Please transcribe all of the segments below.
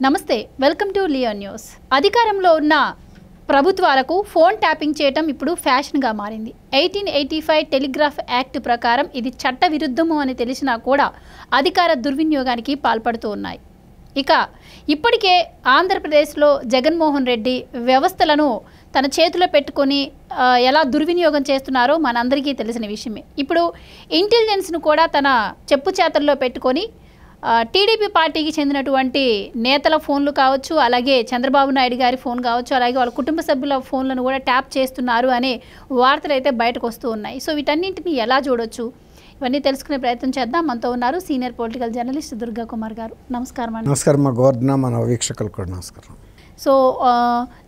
నమస్తే, welcome to Leo news. అధికారంలో ఉన్న ప్రభుత్వాలకు ఫోన్ ట్యాపింగ్ చేయటం ఇప్పుడు ఫ్యాషన్గా మారింది. 1885 టెలిగ్రాఫ్ యాక్ట్ ప్రకారం ఇది చట్ట విరుద్ధము అని తెలిసినా కూడా అధికార దుర్వినియోగానికి పాల్పడుతూ ఉన్నాయి. ఇక ఇప్పటికే ఆంధ్రప్రదేశ్లో జగన్మోహన్ రెడ్డి వ్యవస్థలను తన చేతిలో పెట్టుకొని ఎలా దుర్వినియోగం చేస్తున్నారో మనందరికీ తెలిసిన విషయమే. ఇప్పుడు ఇంటెలిజెన్స్ను కూడా తన చెప్పు చేతల్లో పెట్టుకొని టీడీపీ పార్టీకి చెందినటువంటి నేతల ఫోన్లు కావచ్చు, అలాగే చంద్రబాబు నాయుడు గారి ఫోన్ కావచ్చు, అలాగే వాళ్ళ కుటుంబ సభ్యుల ఫోన్లను కూడా ట్యాప్ చేస్తున్నారు అనే వార్తలు అయితే బయటకు వస్తూ ఉన్నాయి. సో వీటన్నింటినీ ఎలా చూడొచ్చు, ఇవన్నీ తెలుసుకునే ప్రయత్నం చేద్దాం. మనతో ఉన్నారు senior political journalist Durga Kumar గారు. నమస్కారం అండి. నమస్కారం మా గోర్ధన, మన వీక్షకులు కూడా నమస్కారం. సో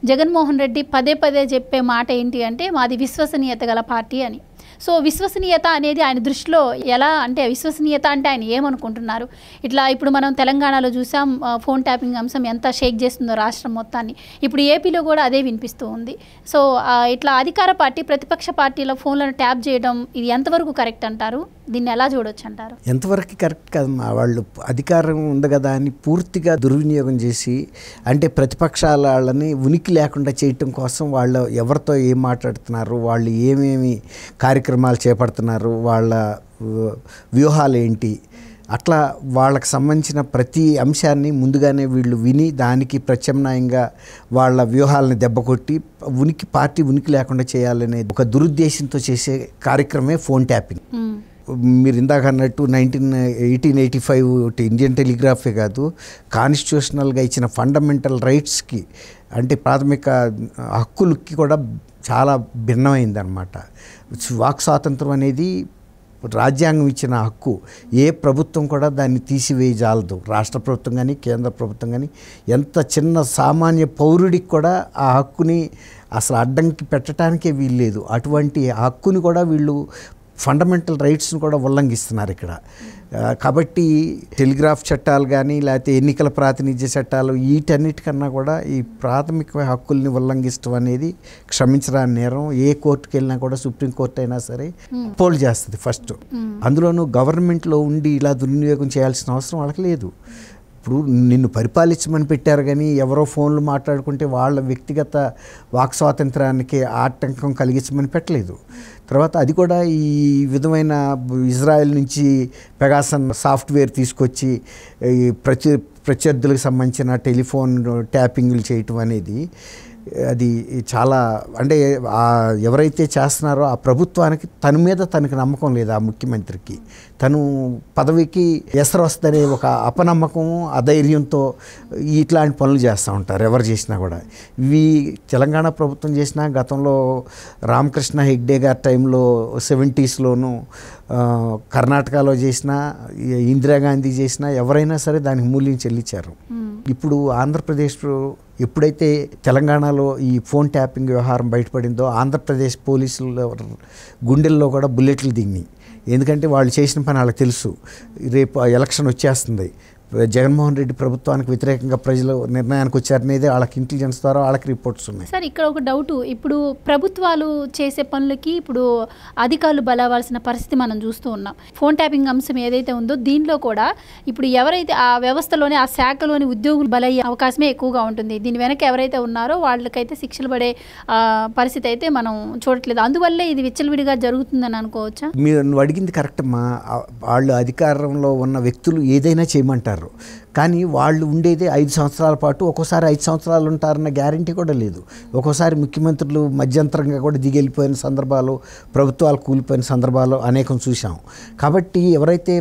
జగన్మోహన్ రెడ్డి పదే పదే చెప్పే మాట ఏంటి అంటే మాది విశ్వసనీయత గల పార్టీ అని. సో విశ్వసనీయత అనేది ఆయన దృష్టిలో ఎలా అంటే, విశ్వసనీయత అంటే ఆయన ఏమనుకుంటున్నారు? ఇట్లా ఇప్పుడు మనం తెలంగాణలో చూసాం, ఫోన్ ట్యాపింగ్ అంశం ఎంత షేక్ చేస్తుందో రాష్ట్రం మొత్తాన్ని. ఇప్పుడు ఏపీలో కూడా అదే వినిపిస్తూ ఉంది. సో ఇట్లా అధికార పార్టీ ప్రతిపక్ష పార్టీల ఫోన్లను ట్యాప్ చేయడం ఇది ఎంతవరకు కరెక్ట్ అంటారు? దీన్ని ఎలా చూడొచ్చు అంటారు? ఎంతవరకు కరెక్ట్ కాదమ్మా. వాళ్ళు అధికారం ఉంది కదా అని పూర్తిగా దుర్వినియోగం చేసి, అంటే ప్రతిపక్షాల వాళ్ళని ఉనికి లేకుండా చేయటం కోసం వాళ్ళు ఎవరితో ఏం మాట్లాడుతున్నారు, వాళ్ళు ఏమేమి కార్యక్రమాలు చేపడుతున్నారు, వాళ్ళ వ్యూహాలు ఏంటి, అట్లా వాళ్ళకి సంబంధించిన ప్రతి అంశాన్ని ముందుగానే వీళ్ళు విని దానికి ప్రత్యామ్నాయంగా వాళ్ళ వ్యూహాలను దెబ్బకొట్టి పార్టీ ఉనికి లేకుండా చేయాలనే ఒక దురుద్దేశంతో చేసే కార్యక్రమే ఫోన్ ట్యాపింగ్. మీరు ఇందాక అన్నట్టు 1885 ఇండియన్ టెలిగ్రాఫే కాదు, కాన్స్టిట్యూషనల్గా ఇచ్చిన ఫండమెంటల్ రైట్స్కి అంటే ప్రాథమిక హక్కులకి కూడా చాలా భిన్నమైందనమాట. వాక్ స్వాతంత్రం అనేది రాజ్యాంగం ఇచ్చిన హక్కు. ఏ ప్రభుత్వం కూడా దాన్ని తీసివేయజాలదు. రాష్ట్ర ప్రభుత్వం కానీ కేంద్ర ప్రభుత్వం కానీ ఎంత చిన్న సామాన్య పౌరుడికి కూడా ఆ హక్కుని అసలు అడ్డంకి పెట్టడానికే వీల్లేదు. అటువంటి హక్కుని కూడా వీళ్ళు ఫండమెంటల్ రైట్స్ని కూడా ఉల్లంఘిస్తున్నారు ఇక్కడ. కాబట్టి టెలిగ్రాఫ్ చట్టాలు కానీ లేకపోతే ఎన్నికల ప్రాతినిధ్య చట్టాలు వీటన్నిటికన్నా కూడా ఈ ప్రాథమిక హక్కుల్ని ఉల్లంఘించడం అనేది క్షమించరాని నేరం. ఏ కోర్టుకు వెళ్ళినా కూడా, సుప్రీంకోర్టు అయినా సరే అపోల్డ్ చేస్తుంది ఫస్ట్. అందులోనూ గవర్నమెంట్లో ఉండి ఇలా దుర్వినియోగం చేయాల్సిన అవసరం వాళ్ళకి లేదు. ఇప్పుడు నిన్ను పరిపాలించమని పెట్టారు కానీ ఎవరో ఫోన్లు మాట్లాడుకుంటే వాళ్ళ వ్యక్తిగత వాక్ స్వాతంత్రానికి ఆటంకం కలిగించమని పెట్టలేదు. తర్వాత అది కూడా ఈ విధమైన ఇజ్రాయెల్ నుంచి పెగాసన్ సాఫ్ట్వేర్ తీసుకొచ్చి ఈ ప్రత్యర్థులకు సంబంధించిన టెలిఫోన్ ట్యాపింగ్లు చేయటం అనేది అది చాలా అంటే ఎవరైతే చేస్తున్నారో ఆ ప్రభుత్వానికి తన మీద తనకి నమ్మకం లేదు. ఆ ముఖ్యమంత్రికి తను పదవికి ఎసరు వస్తుందనే ఒక అపనమ్మకం, అధైర్యంతో ఇట్లాంటి పనులు చేస్తూ ఉంటారు ఎవరు చేసినా కూడా. ఇవి తెలంగాణ ప్రభుత్వం చేసినా, గతంలో రామకృష్ణ హెగ్డే గారి టైంలో 70s కర్ణాటకలో చేసినా, ఇందిరాగాంధీ చేసినా ఎవరైనా సరే దానికి మూల్యం చెల్లించారు. ఇప్పుడు ఆంధ్రప్రదేశ్లో ఎప్పుడైతే తెలంగాణలో ఈ ఫోన్ ట్యాపింగ్ వ్యవహారం బయటపడిందో ఆంధ్రప్రదేశ్ పోలీసుల గుండెల్లో కూడా బుల్లెట్లు దిగినాయి. ఎందుకంటే వాళ్ళు చేసిన పని వాళ్ళకి తెలుసు. రేపు ఎలక్షన్ వచ్చేస్తుంది, జగన్మోహన్ రెడ్డి ప్రభుత్వానికి వ్యతిరేకంగా ప్రజలు నిర్ణయానికి వచ్చారనేది వాళ్ళకి ఇంటెలిజెన్స్ ద్వారా వాళ్ళకి రిపోర్ట్స్ ఉన్నాయి. సార్, ఇక్కడ ఒక డౌట్. ఇప్పుడు ప్రభుత్వాలు చేసే పనులకి ఇప్పుడు అధికారులు బలవాల్సిన పరిస్థితి మనం చూస్తూ ఉన్నాం. ఫోన్ ట్యాపింగ్ అంశం ఏదైతే ఉందో దీనిలో కూడా ఇప్పుడు ఎవరైతే ఆ వ్యవస్థలోని ఆ శాఖలోని ఉద్యోగులు బలయ్యే అవకాశమే ఎక్కువగా ఉంటుంది. దీని వెనక ఎవరైతే ఉన్నారో వాళ్ళకైతే శిక్షలు పడే పరిస్థితి అయితే మనం చూడట్లేదు. అందువల్లే ఇది విచ్చలవిడిగా జరుగుతుందని అనుకోవచ్చా? నువ్వు అడిగింది కరెక్ట్ అమ్మా. వాళ్ళు అధికారంలో ఉన్న వ్యక్తులు ఏదైనా చేయమంటారు, కానీ వాళ్ళు ఉండేదే 5 సంవత్సరాల పాటు. ఒక్కోసారి 5 సంవత్సరాలు ఉంటారన్న గ్యారంటీ కూడా లేదు. ఒక్కోసారి ముఖ్యమంత్రులు మధ్యంతరంగా కూడా దిగెళ్ళిపోయిన సందర్భాలు, ప్రభుత్వాలు కూలిపోయిన సందర్భాలు అనేకం చూసాం. కాబట్టి ఎవరైతే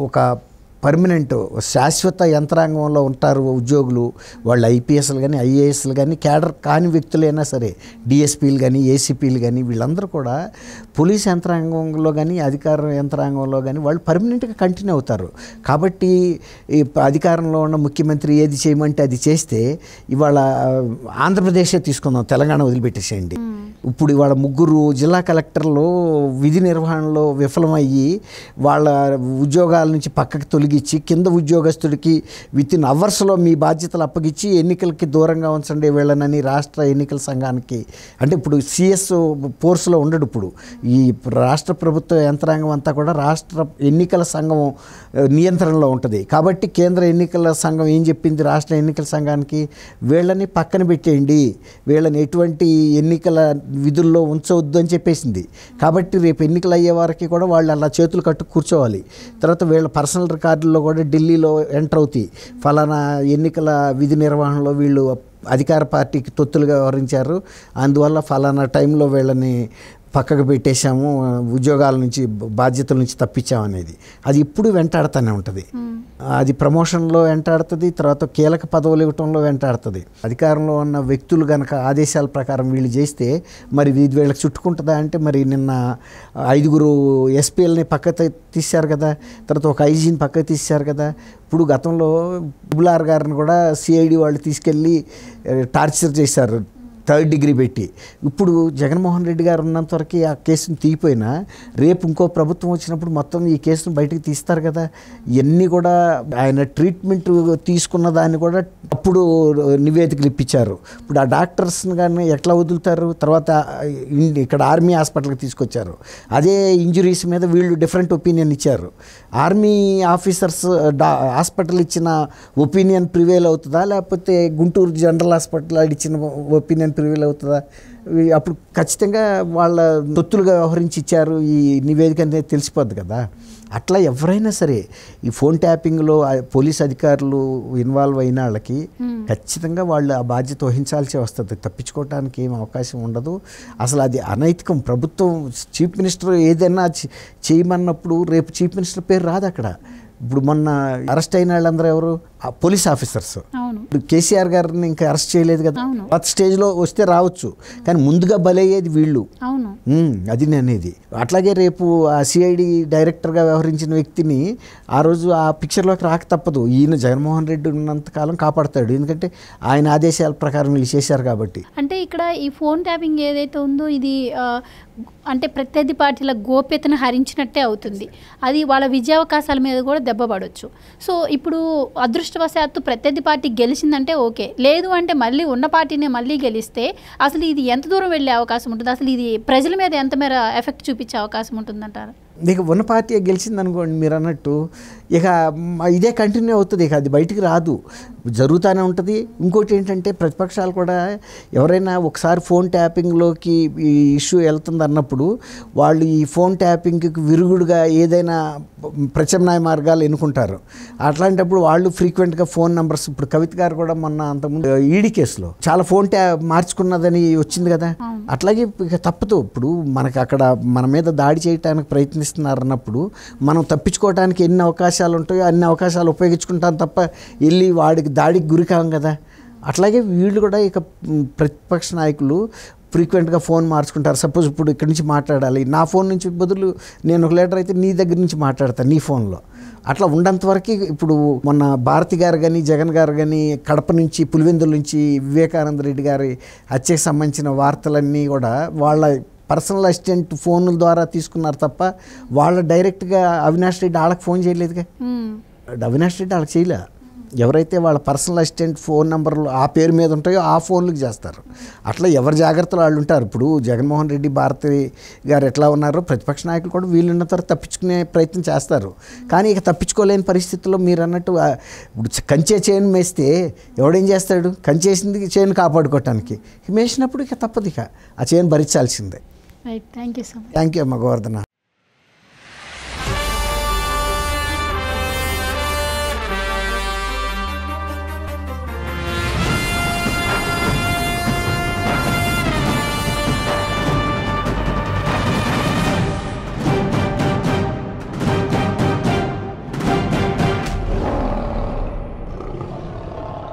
ఒక పర్మనెంట్ శాశ్వత యంత్రాంగంలో ఉంటారు ఉద్యోగులు, వాళ్ళు ఐపీఎస్లు కానీ ఐఏఎస్లు కానీ క్యాడర్ కాని వ్యక్తులైనా సరే, డిఎస్పీలు కానీ ఏసీపీలు కానీ వీళ్ళందరూ కూడా పోలీస్ యంత్రాంగంలో కానీ అధికార యంత్రాంగంలో కానీ వాళ్ళు పర్మనెంట్గా కంటిన్యూ అవుతారు. కాబట్టి ఈ అధికారంలో ఉన్న ముఖ్యమంత్రి ఏది చేయమంటే అది చేస్తే, ఇవాళ ఆంధ్రప్రదేశే తీసుకుందాం, తెలంగాణ వదిలిపెట్టేసేయండి. ఇప్పుడు ఇవాళ 3 జిల్లా కలెక్టర్లు విధి నిర్వహణలో విఫలమయ్యి వాళ్ళ ఉద్యోగాల నుంచి పక్కకి తొలగించి కింద ఉద్యోగస్తుడికి వితిన్ అవర్స్లో మీ బాధ్యతలు అప్పగించి ఎన్నికలకి దూరంగా ఉంచండి వీళ్ళనని రాష్ట్ర ఎన్నికల సంఘానికి, అంటే ఇప్పుడు సిఎస్ ఫోర్స్లో ఉండడు. ఇప్పుడు ఈ రాష్ట్ర ప్రభుత్వ యంత్రాంగం అంతా కూడా రాష్ట్ర ఎన్నికల సంఘం నియంత్రణలో ఉంటుంది. కాబట్టి కేంద్ర ఎన్నికల సంఘం ఏం చెప్పింది రాష్ట్ర ఎన్నికల సంఘానికి, వీళ్ళని పక్కన పెట్టేయండి, వీళ్ళని ఎటువంటి ఎన్నికల విధుల్లో ఉంచవద్దు అని చెప్పేసింది. కాబట్టి రేపు ఎన్నికలు అయ్యే వారికి కూడా వాళ్ళు అలా చేతులు కట్టు కూర్చోవాలి. తర్వాత వీళ్ళ పర్సనల్ రికార్డుల్లో కూడా ఢిల్లీలో ఎంటర్ అవుతాయి, ఫలానా ఎన్నికల విధి నిర్వహణలో వీళ్ళు అధికార పార్టీకి తొత్తులుగా వ్యవహరించారు, అందువల్ల ఫలానా టైంలో వీళ్ళని పక్కకు పెట్టేశాము, ఉద్యోగాల నుంచి బాధ్యతల నుంచి తప్పించామనేది అది ఇప్పుడు వెంటాడుతూనే ఉంటుంది. అది ప్రమోషన్లో వెంటాడుతుంది, తర్వాత కీలక పదవులు ఇవ్వటంలో వెంటాడుతుంది. అధికారంలో ఉన్న వ్యక్తులు కనుక ఆదేశాల ప్రకారం వీళ్ళు చేస్తే మరి ఇది వీళ్ళకి చుట్టుకుంటుందా అంటే, మరి నిన్న 5 ఎస్పీలని పక్కకు తీశారు కదా, తర్వాత ఒక ఐజీని పక్కకు తీశారు కదా. ఇప్పుడు గతంలో బులార్ గారిని కూడా సిఐడి వాళ్ళు తీసుకెళ్ళి టార్చర్ చేశారు, 3rd డిగ్రీ పెట్టి. ఇప్పుడు జగన్మోహన్ రెడ్డి గారు ఉన్నంతవరకు ఆ కేసును తీయిపోయినా రేపు ఇంకో ప్రభుత్వం వచ్చినప్పుడు మొత్తం ఈ కేసును బయటకు తీస్తారు కదా. ఇవన్నీ కూడా ఆయన ట్రీట్మెంట్ తీసుకున్న దాన్ని కూడా అప్పుడు నివేదికలు ఇప్పించారు. ఇప్పుడు ఆ డాక్టర్స్ని కానీ ఎట్లా వదులుతారు? తర్వాత ఇక్కడ ఆర్మీ హాస్పిటల్కి తీసుకొచ్చారు, అదే ఇంజురీస్ మీద వీళ్ళు డిఫరెంట్ ఒపీనియన్ ఇచ్చారు. ఆర్మీ ఆఫీసర్స్ హాస్పిటల్ ఇచ్చిన ఒపీనియన్ ప్రివేల్ అవుతుందా, లేకపోతే గుంటూరు జనరల్ హాస్పిటల్ ఇచ్చిన ఒపీనియన్ ప్రివేల్ అవుతుందా? అప్పుడు ఖచ్చితంగా వాళ్ళ తొత్తులుగా వ్యవహరించి ఇచ్చారు ఈ నివేదిక అనేది తెలిసిపోద్ది కదా. అట్లా ఎవరైనా సరే ఈ ఫోన్ ట్యాపింగ్లో పోలీస్ అధికారులు ఇన్వాల్వ్ అయిన వాళ్ళకి ఖచ్చితంగా వాళ్ళు ఆ బాధ్యత వహించాల్సి వస్తుంది, తప్పించుకోవడానికి ఏం అవకాశం ఉండదు. అసలు అది అనైతికం. ప్రభుత్వం చీఫ్ మినిస్టర్ ఏదైనా చేయమన్నప్పుడు రేపు చీఫ్ మినిస్టర్ పేరు రాదు అక్కడ. ఇప్పుడు మొన్న అరెస్ట్ అయిన వాళ్ళందరూ ఎవరు? Police officers. ఇప్పుడు కేసీఆర్ గారిని ఇంకా అరెస్ట్ చేయలేదు కదా, కొత్త స్టేజ్లో వస్తే రావచ్చు, కానీ ముందుగా బలయ్యేది వీళ్ళు. అది అనేది. అట్లాగే రేపు ఆ సిఐడి డైరెక్టర్గా వ్యవహరించిన వ్యక్తిని ఆ రోజు ఆ పిక్చర్లోకి రాక తప్పదు. ఈయన జగన్మోహన్ రెడ్డి ఉన్నంతకాలం కాపాడుతాడు, ఎందుకంటే ఆయన ఆదేశాల ప్రకారం వీళ్ళు చేశారు కాబట్టి. అంటే ఇక్కడ ఈ ఫోన్ ట్యాపింగ్ ఏదైతే ఉందో ఇది అంటే ప్రత్యర్థి పార్టీల గోప్యతను హరించినట్టే అవుతుంది. అది వాళ్ళ విజయావకాశాల మీద కూడా దెబ్బపడవచ్చు. సో ఇప్పుడు అదృష్టవశాత్తు ప్రత్యర్థి పార్టీ గెలిచిందంటే ఓకే, లేదు అంటే మళ్ళీ ఉన్న పార్టీనే మళ్ళీ గెలిస్తే అసలు ఇది ఎంత దూరం వెళ్ళే అవకాశం ఉంటుంది? అసలు ఇది ప్రజల మీద ఎంత మేర ఎఫెక్ట్ చూపించే అవకాశం ఉంటుందంటారు? ఇక ఉన్న పార్టీ గెలిచిందనుకోండి మీరు అన్నట్టు, ఇక ఇదే కంటిన్యూ అవుతుంది, ఇక అది బయటికి రాదు, జరుగుతూనే ఉంటుంది. ఇంకోటి ఏంటంటే ప్రతిపక్షాలు కూడా ఎవరైనా ఒకసారి ఫోన్ ట్యాపింగ్లోకి ఈ ఇష్యూ వెళ్తుంది అన్నప్పుడు వాళ్ళు ఈ ఫోన్ ట్యాపింగ్కి విరుగుడుగా ఏదైనా ప్రత్యామ్నాయ మార్గాలు ఎన్నుకుంటారు. అట్లాంటప్పుడు వాళ్ళు ఫ్రీక్వెంట్గా ఫోన్ నెంబర్స్, ఇప్పుడు కవిత గారు కూడా మొన్న అంతకుముందు ఈడీ కేసులో చాలా ఫోన్ మార్చుకున్నదని వచ్చింది కదా, అట్లాగే ఇక తప్పదు. ఇప్పుడు మనకి అక్కడ మన మీద దాడి చేయడానికి ప్రయత్నిస్తున్నారు అన్నప్పుడు మనం తప్పించుకోవడానికి ఎన్ని అవకాశాలు ఉంటాయో అన్ని అవకాశాలు ఉపయోగించుకుంటాం తప్ప వెళ్ళి వాడికి దాడికి గురి కాం కదా. అట్లాగే వీళ్ళు కూడా ఇక ప్రతిపక్ష నాయకులు ఫ్రీక్వెంట్గా ఫోన్ మార్చుకుంటారు. సపోజ్ ఇప్పుడు ఇక్కడి నుంచి మాట్లాడాలి, నా ఫోన్ నుంచి బదులు నేను ఒక లీటర్ అయితే నీ దగ్గర నుంచి మాట్లాడతాను నీ ఫోన్లో. అట్లా ఉన్నంతవరకు ఇప్పుడు మొన్న భారతి గారు కానీ జగన్ గారు కానీ కడప నుంచి పులివెందుల నుంచి వివేకానంద రెడ్డి గారి హత్యకు సంబంధించిన వార్తలన్నీ కూడా వాళ్ళ పర్సనల్ అసిస్టెంట్ ఫోన్ల ద్వారా తీసుకున్నారు తప్ప వాళ్ళ డైరెక్ట్గా అవినాష్ రెడ్డి వాళ్ళకి ఫోన్ చేయలేదుగా. అవినాష్ రెడ్డి వాళ్ళకి చేయలే. ఎవరైతే వాళ్ళ పర్సనల్ అసిస్టెంట్ ఫోన్ నెంబర్లు ఆ పేరు మీద ఉంటాయో ఆ ఫోన్లకు చేస్తారు. అట్లా ఎవరి జాగ్రత్తలు వాళ్ళు ఉంటారు. ఇప్పుడు జగన్మోహన్ రెడ్డి భారతి గారు ఎట్లా ఉన్నారో ప్రతిపక్ష నాయకులు కూడా వీళ్ళున్న తర్వాత తప్పించుకునే ప్రయత్నం చేస్తారు. కానీ ఇక తప్పించుకోలేని పరిస్థితుల్లో మీరు అన్నట్టు ఇప్పుడు కంచే చేను మేస్తే ఎవడేం చేస్తాడు? కంచేసింది చేను కాపాడుకోవటానికి, మేసినప్పుడు ఇక తప్పదు, ఇక ఆ చేను భరించాల్సిందే. Thank you so much. Thank you అమ్మ గోవర్ధన.